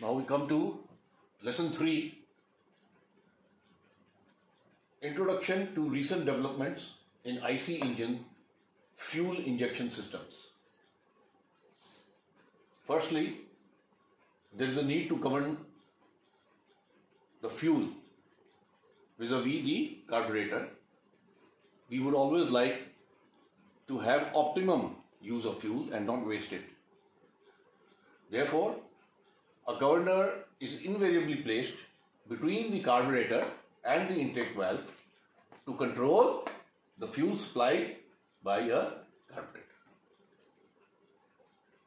Now we come to lesson 3, Introduction to recent developments in IC engine fuel injection systems. Firstly, there is a need to govern the fuel vis-a-vis the carburetor. We would always like to have optimum use of fuel and not waste it. Therefore, a governor is invariably placed between the carburetor and the intake valve to control the fuel supply by a carburetor.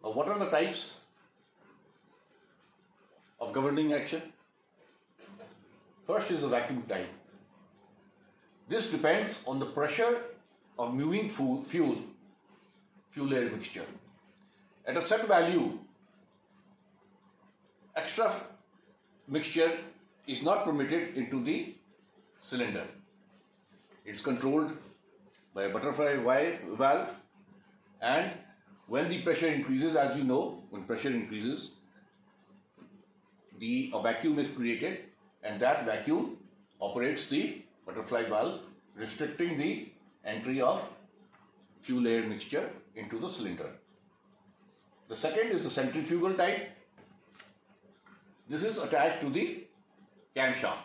Now, what are the types of governing action? First is the vacuum type. This depends on the pressure of moving fuel air mixture. At a set value, extra mixture is not permitted into the cylinder. It's controlled by a butterfly valve, and when the pressure increases, as you know, when pressure increases, a vacuum is created, and that vacuum operates the butterfly valve, restricting the entry of fuel air mixture into the cylinder. The second is the centrifugal type. This is attached to the camshaft.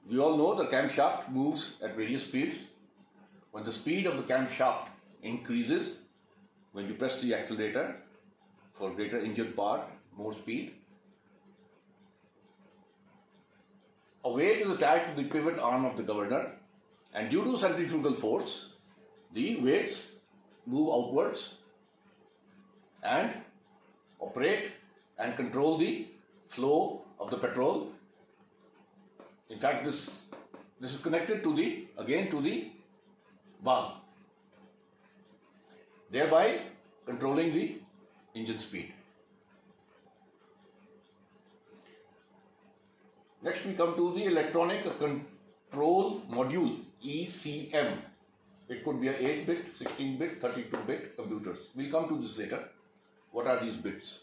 We all know the camshaft moves at various speeds. When the speed of the camshaft increases, when you press the accelerator for greater engine power, more speed, a weight is attached to the pivot arm of the governor, and due to centrifugal force, the weights move outwards and operate and control the flow of the petrol. In fact, this is connected to the valve, thereby controlling the engine speed. Next, we come to the electronic control module, ECM. It could be a 8-bit, 16-bit, 32-bit computers. We'll come to this later. What are these bits?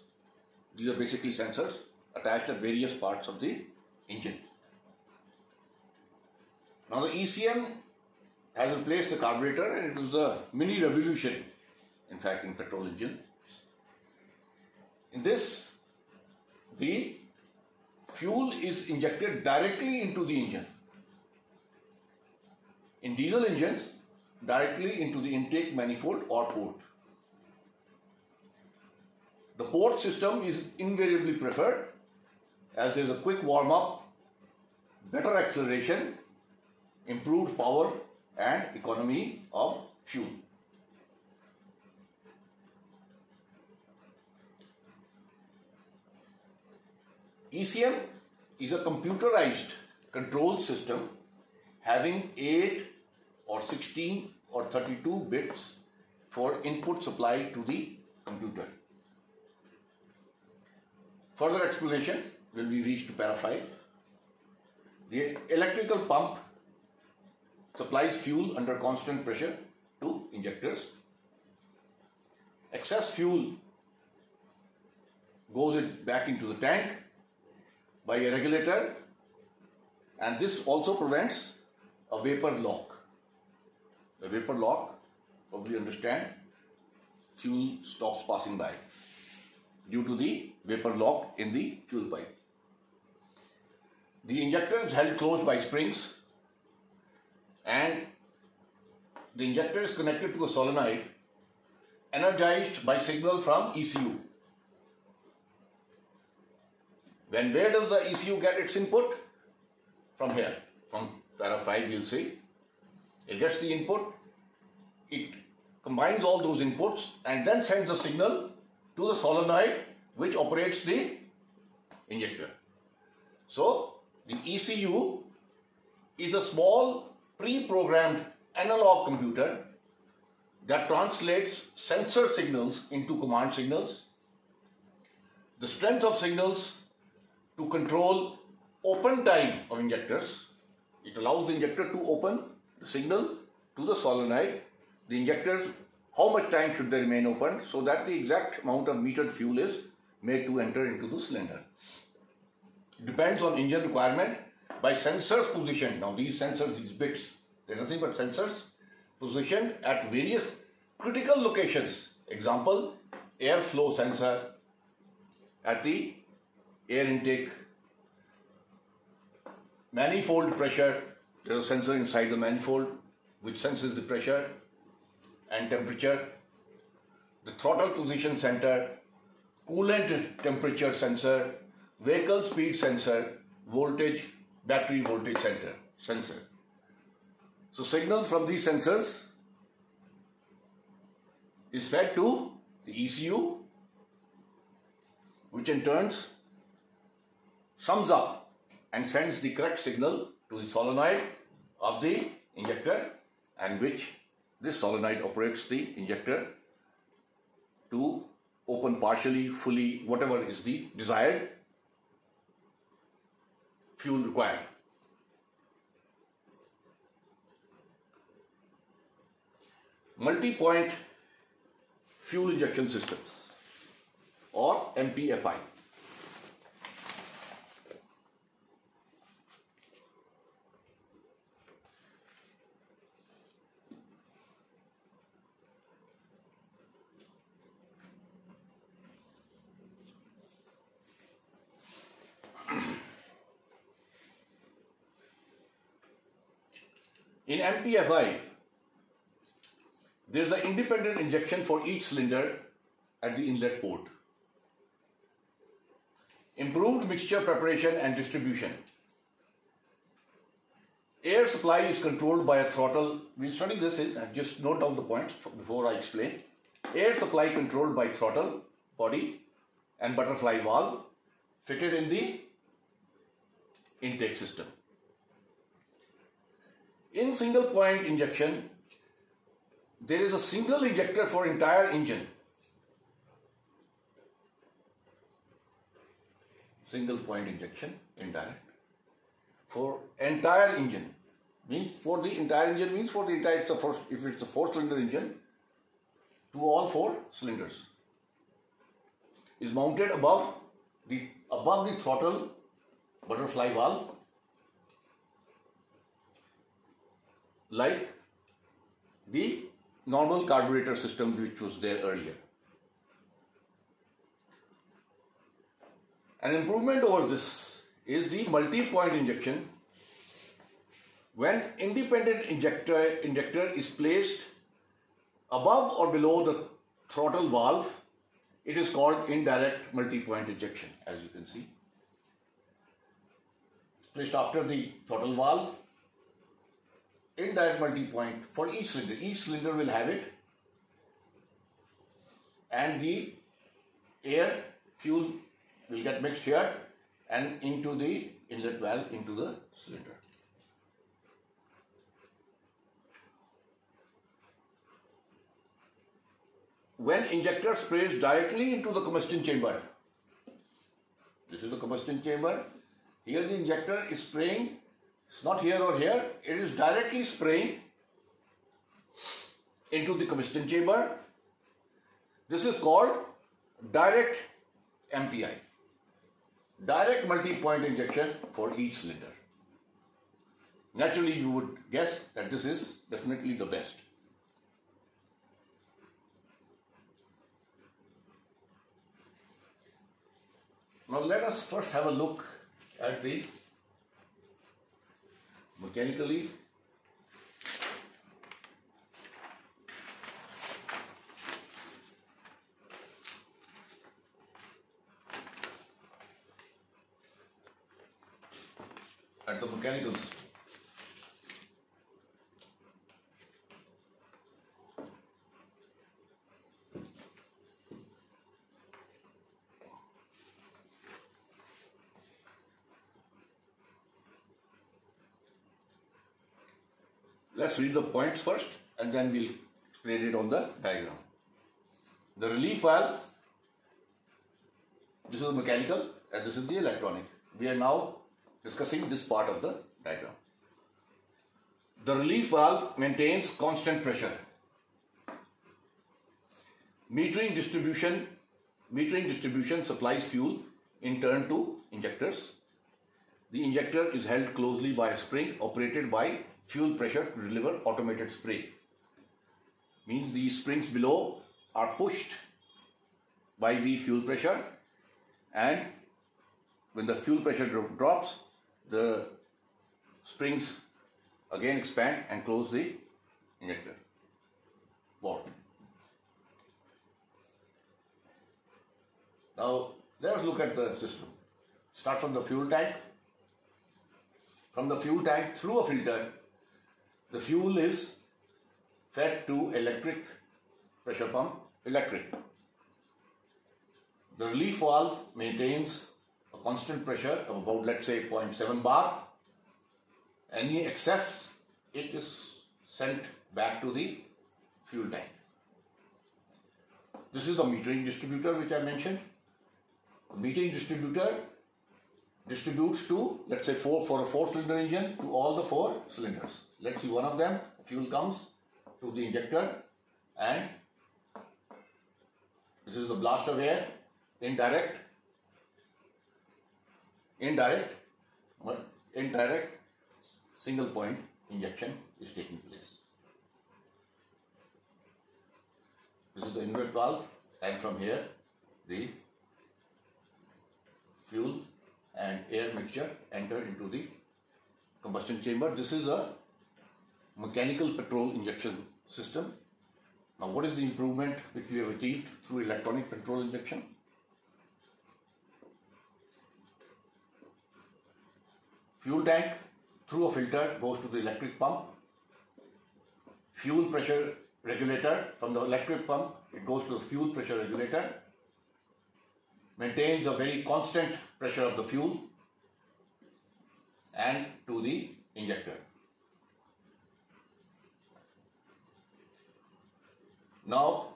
These are basically sensors attached at various parts of the engine. Now, the ECM has replaced the carburetor, and it was a mini revolution, in fact, in petrol engine. In this, the fuel is injected directly into the engine. In diesel engines, directly into the intake manifold or port. The port system is invariably preferred, as there is a quick warm-up, better acceleration, improved power and economy of fuel. ECM is a computerized control system having 8 or 16 or 32 bits for input supply to the computer. Further explanation will be reached to para 5. The electrical pump supplies fuel under constant pressure to injectors. Excess fuel goes back into the tank by a regulator, and this also prevents a vapor lock. The vapor lock, probably understand, fuel stops passing by due to the vapor lock in the fuel pipe. The injector is held closed by springs, and the injector is connected to a solenoid energized by signal from ECU. Where does the ECU get its input? From here, from para 5 you'll see. It gets the input, it combines all those inputs and then sends a signal to the solenoid which operates the injector. So, the ECU is a small pre-programmed analog computer that translates sensor signals into command signals. The strength of signals to control open time of injectors. It allows the injector to open the signal to the solenoid. The injectors, how much time should they remain open so that the exact amount of metered fuel is made to enter into the cylinder. Depends on engine requirement by sensors positioned. Now these sensors, these bits, they're nothing but sensors positioned at various critical locations. Example, airflow sensor at the air intake, manifold pressure, there is a sensor inside the manifold which senses the pressure and temperature, the throttle position center, coolant temperature sensor, vehicle speed sensor, voltage, battery voltage sensor. So signals from these sensors is fed to the ECU, which in turn sums up and sends the correct signal to the solenoid of the injector, and which this solenoid operates the injector to open partially, fully, whatever is the desired fuel required. Multi-point fuel injection systems, or MPFI. In MPFI, there is an independent injection for each cylinder at the inlet port. Improved mixture preparation and distribution. Air supply is controlled by a throttle. We'll study this, just note down the points before I explain. Air supply controlled by throttle, body and butterfly valve fitted in the intake system. In single point injection, there is a single injector for entire engine. Single point injection, indirect, for entire engine. Means for the entire engine means for the entire, if it's a 4-cylinder engine, to all 4 cylinders. Is mounted above the throttle butterfly valve, like the normal carburetor system which was there earlier. An improvement over this is the multi-point injection. When independent injector is placed above or below the throttle valve, it is called indirect multi-point injection, as you can see. It's placed after the throttle valve. Indirect multi-point for each cylinder. Each cylinder will have it, and the air fuel will get mixed here and into the inlet valve into the cylinder. When injector sprays directly into the combustion chamber, this is the combustion chamber, here the injector is spraying. It's not here or here, it is directly spraying into the combustion chamber. This is called direct MPI, direct multi-point injection for each cylinder. Naturally, you would guess that this is definitely the best. Now let us first have a look at the mechanically at the mechanical system. Let's read the points first and then we'll explain it on the diagram. The relief valve, this is the mechanical and this is the electronic. We are now discussing this part of the diagram. The relief valve maintains constant pressure. Metering distribution metering distribution supplies fuel in turn to injectors. The injector is held closely by a spring operated by fuel pressure to deliver automated spray. Means the springs below are pushed by the fuel pressure, and when the fuel pressure drops, the springs again expand and close the injector port. Now let us look at the system. Start from the fuel tank. From the fuel tank through a filter, the fuel is fed to electric pressure pump, electric. The relief valve maintains a constant pressure of about, let's say, 0.7 bar. Any excess, it is sent back to the fuel tank. This is the metering distributor which I mentioned. The metering distributor distributes to, let's say, for a 4-cylinder engine, to all the 4 cylinders. Let's see one of them, fuel comes to the injector, and this is the blast of air, indirect, single point injection is taking place. This is the inlet valve, and from here the fuel and air mixture enter into the combustion chamber. This is a mechanical petrol injection system. Now, what is the improvement which we have achieved through electronic petrol injection? Fuel tank through a filter goes to the electric pump. Fuel pressure regulator, from the electric pump it goes to the fuel pressure regulator, maintains a very constant pressure of the fuel, and to the injector. Now,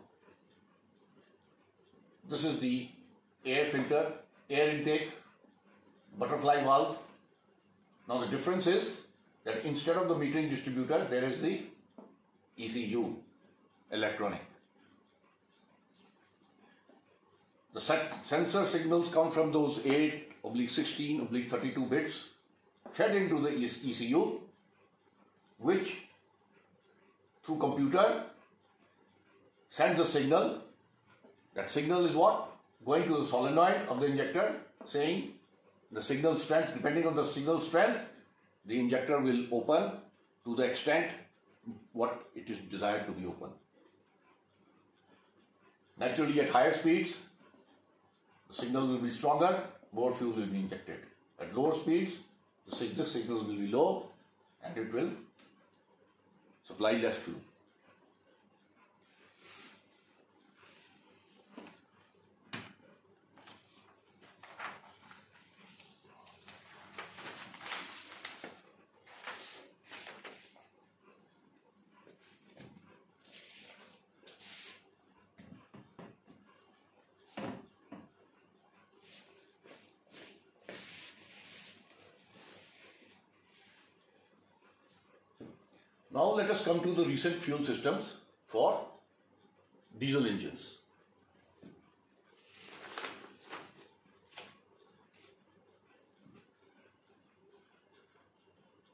this is the air filter, air intake, butterfly valve. Now the difference is that instead of the metering distributor, there is the ECU, electronic. The sensor signals come from those 8/16/32 bits fed into the ECU, which through computer sends a signal. That signal is what? Going to the solenoid of the injector, saying the signal strength, depending on the signal strength, the injector will open to the extent what it is desired to be open. Naturally, at higher speeds, the signal will be stronger, more fuel will be injected. At lower speeds, this signal will be low and it will supply less fuel. Now let us come to the recent fuel systems for diesel engines.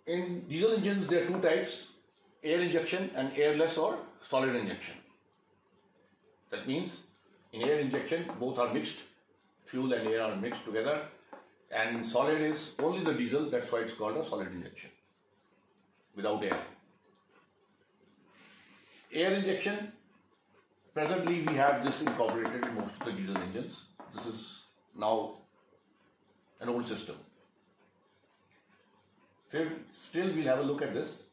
In diesel engines, there are two types: air injection and airless or solid injection. That means in air injection, both are mixed, fuel and air are mixed together, and solid is only the diesel. That's why it's called a solid injection, without air. Air injection, presently we have this incorporated in most of the diesel engines. This is now an old system. Still we'll have a look at this.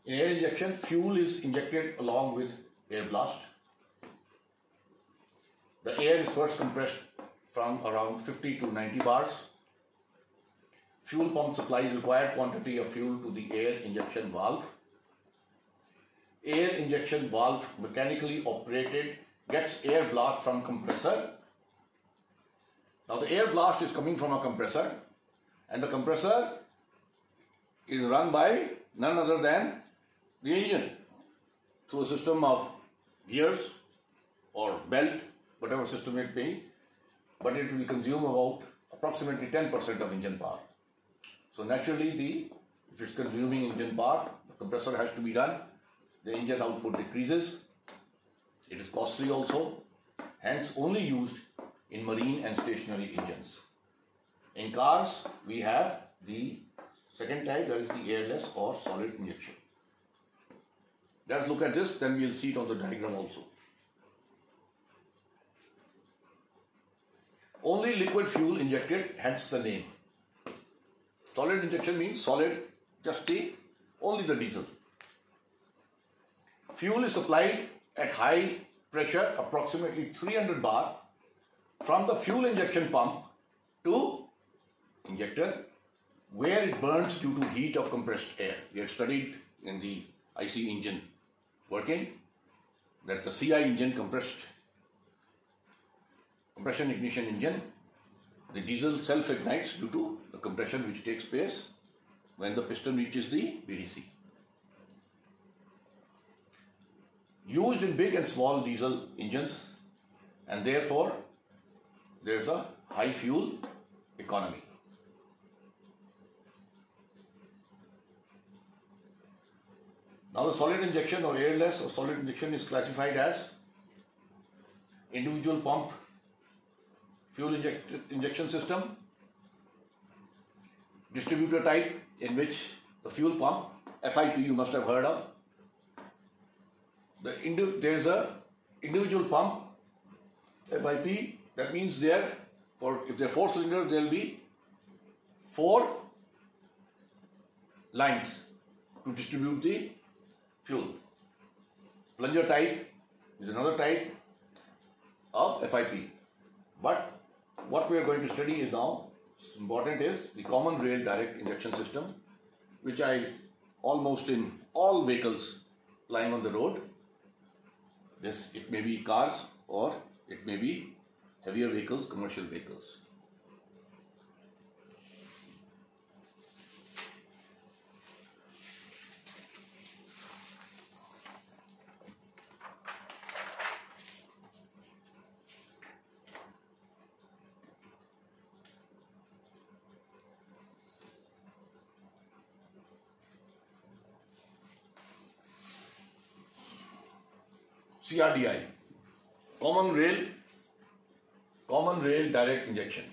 In air injection, fuel is injected along with air blast. The air is first compressed from around 50 to 90 bars. Fuel pump supplies required quantity of fuel to the air injection valve. Air injection valve, mechanically operated, gets air blast from compressor. Now the air blast is coming from a compressor, and the compressor is run by none other than the engine through a system of gears or belt whatever system it may, but it will consume about approximately 10% of engine power. So naturally, if it's consuming engine power, the compressor has to be done, the engine output decreases, it is costly also, hence only used in marine and stationary engines. In cars, we have the second type, that is the airless or solid injection. Let's look at this, then we'll see it on the diagram also. Only liquid fuel injected, hence the name. Solid injection means solid, just take only the diesel. Fuel is supplied at high pressure, approximately 300 bar, from the fuel injection pump to injector, where it burns due to heat of compressed air. We had studied in the IC engine working that the CI engine, compression ignition engine, the diesel self-ignites due to the compression which takes place when the piston reaches the BDC. Used in big and small diesel engines, and therefore there is a high fuel economy. Now the solid injection or airless or solid injection is classified as individual pump fuel injection system, distributor type, in which the fuel pump, FIP you must have heard of. There is a individual pump, FIP, that means if there are 4 cylinders, there will be 4 lines to distribute the fuel. Plunger type is another type of FIP. But what we are going to study is now, important is the common rail direct injection system, which I almost in all vehicles lying on the road. It may be cars or it may be heavier vehicles, commercial vehicles. CRDI, common rail direct injection.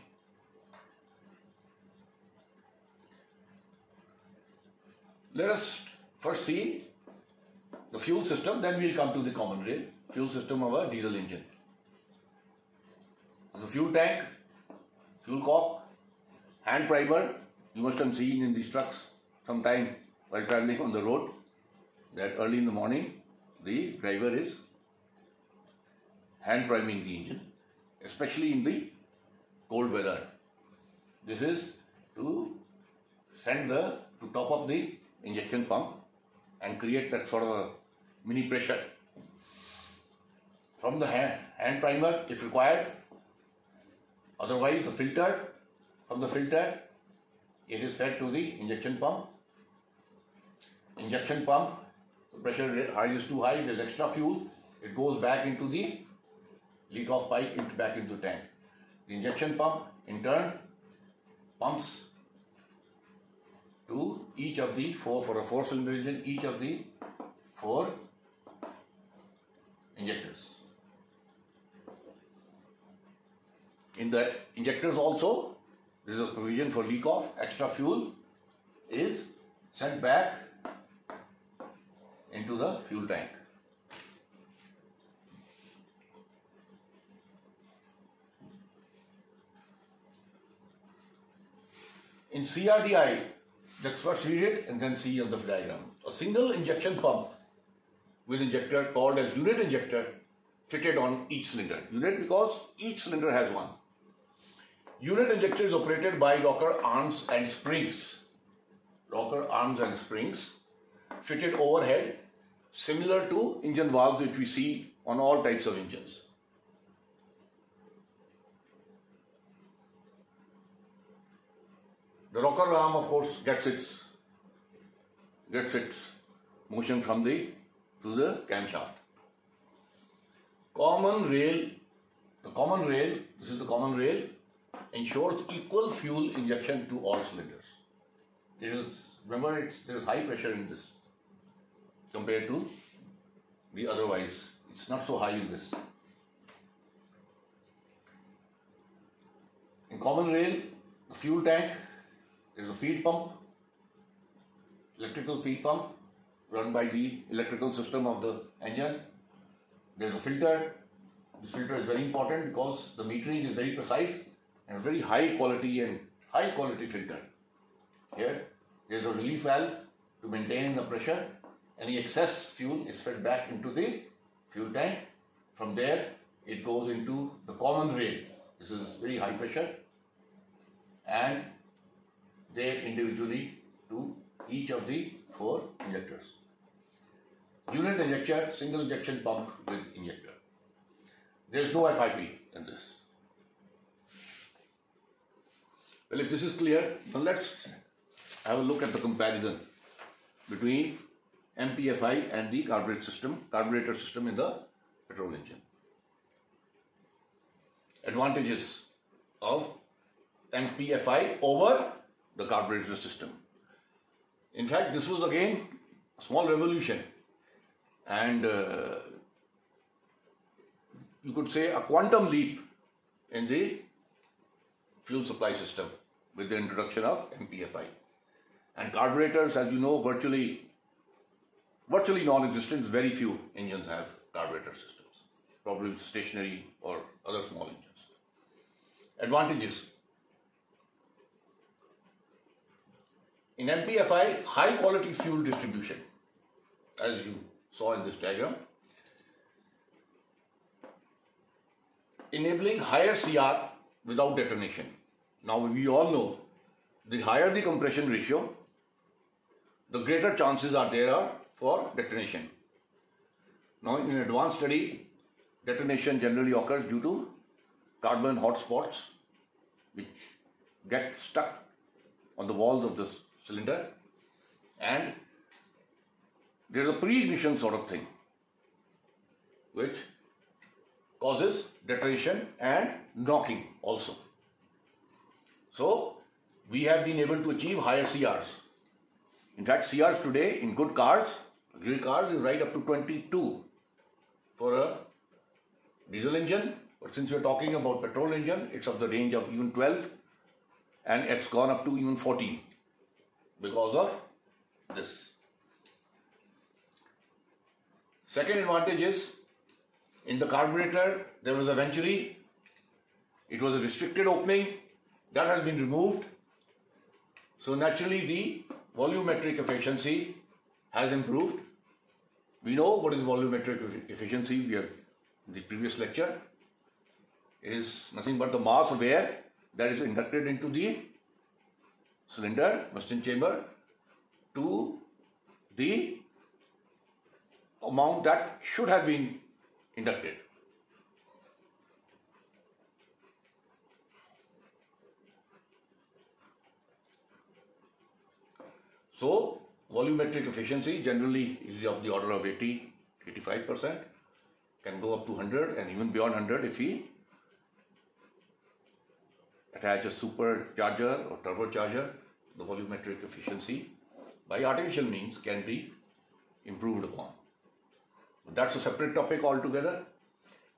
Let us first see the fuel system, then we'll come to the common rail fuel system of a diesel engine. The fuel tank, fuel cock, hand primer. You must have seen in these trucks sometime while traveling on the road that early in the morning the driver is hand priming the engine, especially in the cold weather. This is to top up the injection pump and create that sort of a mini pressure. From the hand primer if required, otherwise from the filter it is fed to the injection pump. Injection pump, the pressure is too high, there is extra fuel, it goes back into the leak-off pipe back into the tank. The injection pump in turn pumps to each of the 4, for a 4-cylinder engine, each of the 4 injectors. In the injectors also, there is a provision for leak-off. Extra fuel is sent back into the fuel tank. In CRDI, let's first read it and then see on the diagram. A single injection pump with injector called as unit injector fitted on each cylinder. Unit because each cylinder has one. Unit injector is operated by rocker arms and springs. Rocker arms and springs fitted overhead, similar to engine valves which we see on all types of engines. The rocker arm, of course, gets its motion from to the camshaft. Common rail the common rail, this is the common rail, ensures equal fuel injection to all cylinders. Remember, there is high pressure in this compared to the otherwise. It's not so high in this. In common rail, the fuel tank, there is a feed pump, electrical feed pump run by the electrical system of the engine. There is a filter. This filter is very important because the metering is very precise and very high quality filter. Here, there is a relief valve to maintain the pressure. Any excess fuel is fed back into the fuel tank. From there, it goes into the common rail. This is very high pressure, and there individually to each of the 4 injectors. Unit injector, single injection pump with injector. There is no FIP in this. Well, if this is clear, now let's have a look at the comparison between MPFI and the carburetor system in the petrol engine. Advantages of MPFI over the carburetor system. In fact, this was again a small revolution, and you could say a quantum leap in the fuel supply system with the introduction of MPFI. And carburetors, as you know, virtually non-existent. Very few engines have carburetor systems, probably stationary or other small engines. Advantages. In MPFI, high quality fuel distribution, as you saw in this diagram, enabling higher CR without detonation. Now we all know the higher the compression ratio, the greater chances are there for detonation. Now in an advanced study, detonation generally occurs due to carbon hotspots which get stuck on the walls of the cylinder, and there is a pre-ignition sort of thing which causes detonation and knocking also. So we have been able to achieve higher CRs. In fact, CRs today in good cars, real cars, is right up to 22 for a diesel engine. But since we're talking about petrol engine, it's of the range of even 12, and it's gone up to even 14 because of this. Second advantage is, in the carburetor, there was a venturi. It was a restricted opening. That has been removed. So naturally the volumetric efficiency has improved. We know what is volumetric efficiency. We have in the previous lecture. It is nothing but the mass of air that is inducted into the cylinder, piston chamber, to the amount that should have been inducted. So volumetric efficiency generally is of the order of 80-85%, can go up to 100 and even beyond 100 if we attach a supercharger or turbocharger. The volumetric efficiency by artificial means can be improved upon. But that's a separate topic altogether.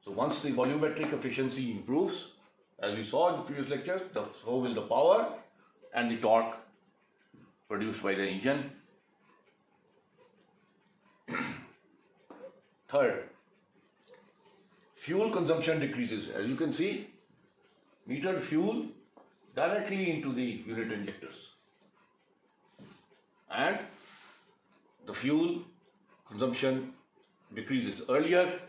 So once the volumetric efficiency improves, as we saw in the previous lectures, so will the power and the torque produced by the engine. Third, fuel consumption decreases. As you can see, metered fuel directly into the unit injectors, and the fuel consumption decreases. Earlier,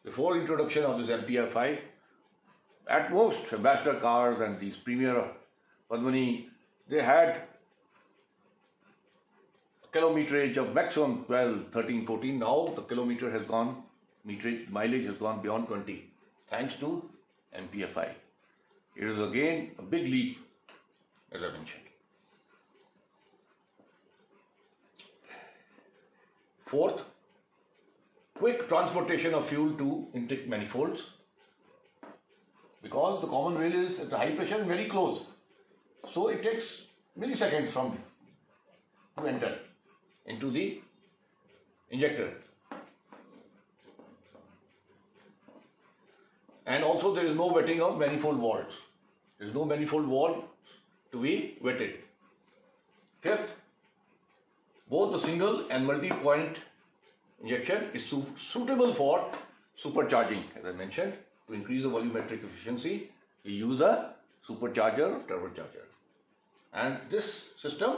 before introduction of this MPFI, at most ambassador cars and these Premier Padmani, they had kilometerage of maximum 12, 13, 14. Now the mileage has gone beyond 20 thanks to MPFI. It is again a big leap, as I mentioned. Fourth, quick transportation of fuel to intake manifolds. because the common rail is at a high pressure and very close. So it takes milliseconds to enter into the injector. And also there is no wetting of manifold walls. There is no manifold wall to be wetted. Fifth, both the single and multi-point injection is suitable for supercharging. As I mentioned, to increase the volumetric efficiency, we use a supercharger or turbocharger. And this system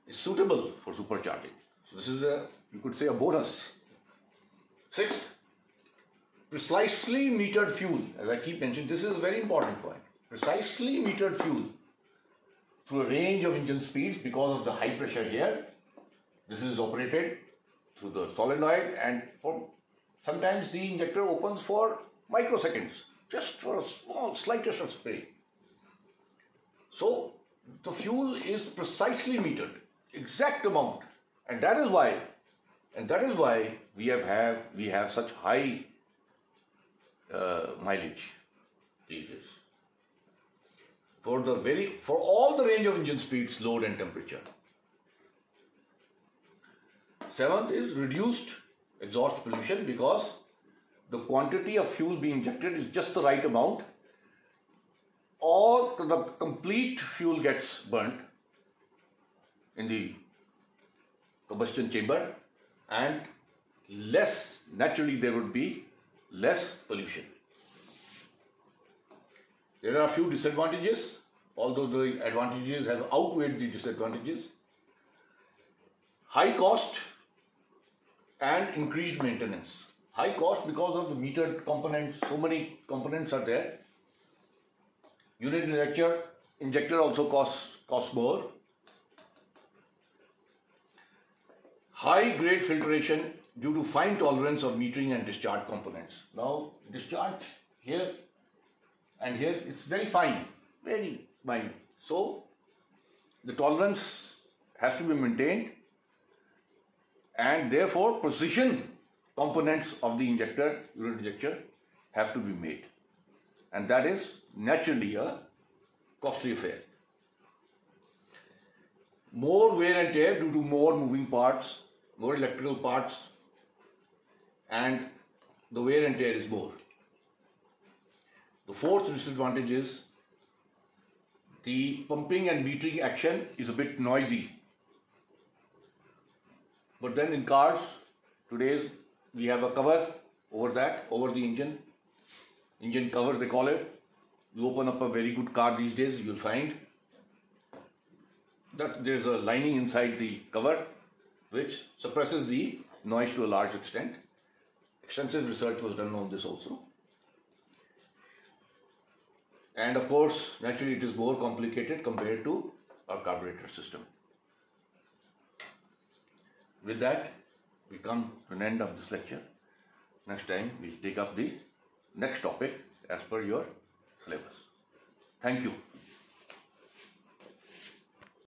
is suitable for supercharging. So this is you could say a bonus. Sixth, precisely metered fuel. As I keep mentioning, this is a very important point. Precisely metered fuel through a range of engine speeds because of the high pressure here. This is operated through the solenoid, and for sometimes the injector opens for microseconds, just for a small, slightest of spray. So the fuel is precisely metered, exact amount, and that is why we have such high mileage these days. For all the range of engine speeds, load and temperature. Seventh is reduced exhaust pollution, because the quantity of fuel being injected is just the right amount. All the complete fuel gets burnt in the combustion chamber, and naturally there would be less pollution. There are a few disadvantages, although the advantages have outweighed the disadvantages. High cost and increased maintenance. High cost because of the metered components, so many components are there. Unit injector also costs more. High grade filtration due to fine tolerance of metering and discharge components. Now discharge here and here, it's very fine, very fine. So the tolerance has to be maintained, and therefore precision components of the unit injector have to be made, and that is naturally a costly affair. More wear and tear due to more moving parts, more electrical parts, and the wear and tear is more. The fourth disadvantage is the pumping and metering action is a bit noisy. But then in cars, today we have a cover over the engine cover they call it. You open up a very good car these days, you'll find that there's a lining inside the cover which suppresses the noise to a large extent. Extensive research was done on this also. And of course, naturally it is more complicated compared to our carburetor system. With that, we come to an end of this lecture. Next time, we'll take up the next topic as per your syllabus. Thank you.